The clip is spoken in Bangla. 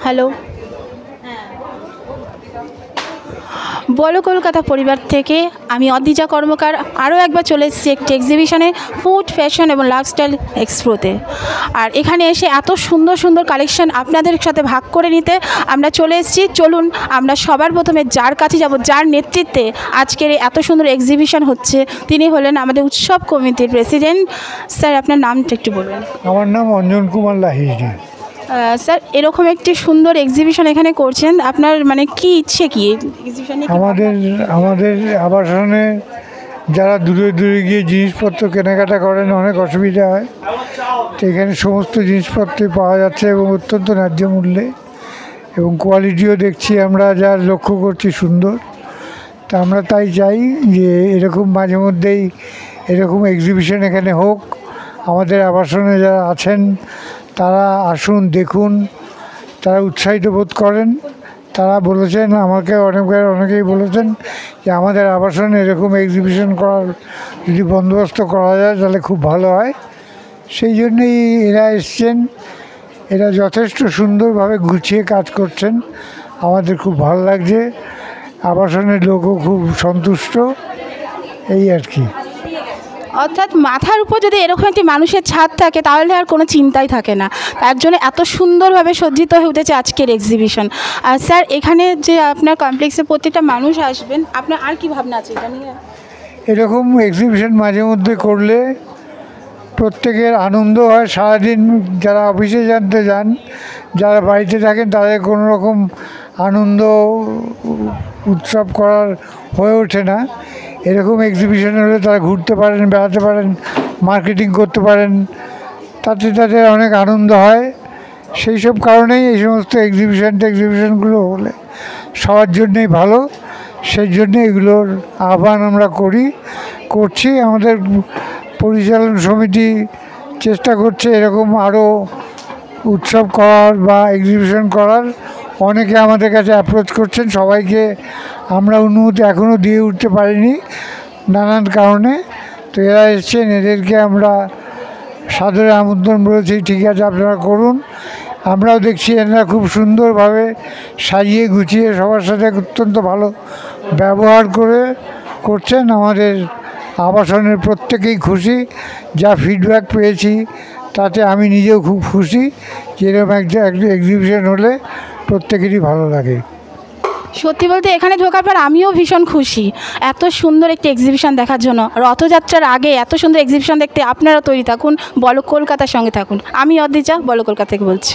হ্যালো, বলো কলকাতা পরিবার থেকে আমি অদ্রিজা কর্মকার আরও একবার চলে এসেছি একটি এক্সিবিশনে, ফুড, ফ্যাশন এবং লাইফস্টাইল এক্সপোতে। আর এখানে এসে এত সুন্দর সুন্দর কালেকশন আপনাদের সাথে ভাগ করে নিতে আমরা চলে এসেছি। চলুন আমরা সবার প্রথমে যার কাছে যাব, যার নেতৃত্বে আজকের এত সুন্দর এক্সিবিশন হচ্ছে, তিনি হলেন আমাদের উৎসব কমিটির প্রেসিডেন্ট। স্যার, আপনার নামটা একটু বলবেন। আমার নাম অঞ্জন কুমার লাহিড়ী। স্যার, এরকম একটি সুন্দর এক্সিবিশন এখানে করছেন, আপনার মানে কি ইচ্ছে কি এক্সিবিশনে? আমাদের আবাসনে যারা দূরে দূরে গিয়ে জিনিসপত্র কেনাকাটা করেন অনেক অসুবিধা হয়, তো এখানে সমস্ত জিনিসপত্রই পাওয়া যাচ্ছে এবং অত্যন্ত ন্যায্য মূল্যে, এবং কোয়ালিটিও দেখছি আমরা যা লক্ষ্য করছি সুন্দর। তা আমরা তাই চাই যে এরকম মাঝে মধ্যেই এরকম এক্সিবিশন এখানে হোক। আমাদের আবাসনে যারা আছেন তারা আসুন, দেখুন, তারা উৎসাহিত বোধ করেন। তারা বলেছেন, আমাকে অনেকেই বলেছেন যে আমাদের আবাসনে এরকম এক্সিবিশন করার যদি বন্দোবস্ত করা যায় তাহলে খুব ভালো হয়। সেই জন্যই এরা এসছেন। এরা যথেষ্ট সুন্দরভাবে গুছিয়ে কাজ করছেন, আমাদের খুব ভালো লাগছে। আবাসনের লোকও খুব সন্তুষ্ট, এই আর কি। অর্থাৎ মাথার উপর যদি এরকম একটি মানুষের ছাদ থাকে তাহলে আর কোনো চিন্তাই থাকে না। তার জন্য এত সুন্দরভাবে সজ্জিত হয়ে উঠেছে আজকের এক্সিবিশন। আর স্যার, এখানে যে আপনার কমপ্লেক্সে প্রত্যেকটা মানুষ আসবেন, আপনার আর কি ভাবনা আছে এটা নিয়ে? এরকম এক্সিবিশন মাঝে মধ্যে করলে প্রত্যেকের আনন্দ হয়। সারাদিন যারা অফিসে যান, যারা বাড়িতে থাকেন, তাদের কোনো রকম আনন্দ উৎসব করার হয়ে ওঠে না। এরকম এক্সিবিশন হলে তারা ঘুরতে পারেন, বেড়াতে পারেন, মার্কেটিং করতে পারেন, তাতে তাদের অনেক আনন্দ হয়। সেই সব কারণেই এই সমস্ত এক্সিবিশনগুলো হলে সবার জন্যেই ভালো। সেই জন্যে এগুলোর আহ্বান আমরা করছি। আমাদের পরিচালন সমিতি চেষ্টা করছে এরকম আরও উৎসব করার বা এক্সিবিশন করার। অনেকে আমাদের কাছে অ্যাপ্রোচ করছেন, সবাইকে আমরা অনুমতি এখনও দিয়ে উঠতে পারিনি নানান কারণে। তো এরা এসছেন, এদেরকে আমরা সাদরে আমন্ত্রণ বলেছি, ঠিক আছে আপনারা করুন। আমরাও দেখছি এনারা খুব সুন্দরভাবে সাজিয়ে গুছিয়ে সবার সাথে অত্যন্ত ভালো ব্যবহার করছেন। আমাদের আবাসনের প্রত্যেকেই খুশি। যা ফিডব্যাক পেয়েছি তাতে আমি নিজেও খুব খুশি। যেরকম একটা এক্সিবিশন হলে প্রত্যেকেরই ভালো লাগে। সত্যি বলতে এখানে ঢোকার পর আমিও ভীষণ খুশি এত সুন্দর একটি এক্সিবিশন দেখার জন্য। রথযাত্রার আগে এত সুন্দর এক্সিবিশন দেখতে আপনারা তৈরি থাকুন, বলো কলকাতার সঙ্গে থাকুন। আমি অদ্রিজা, বলো কলকাতা থেকে বলছি।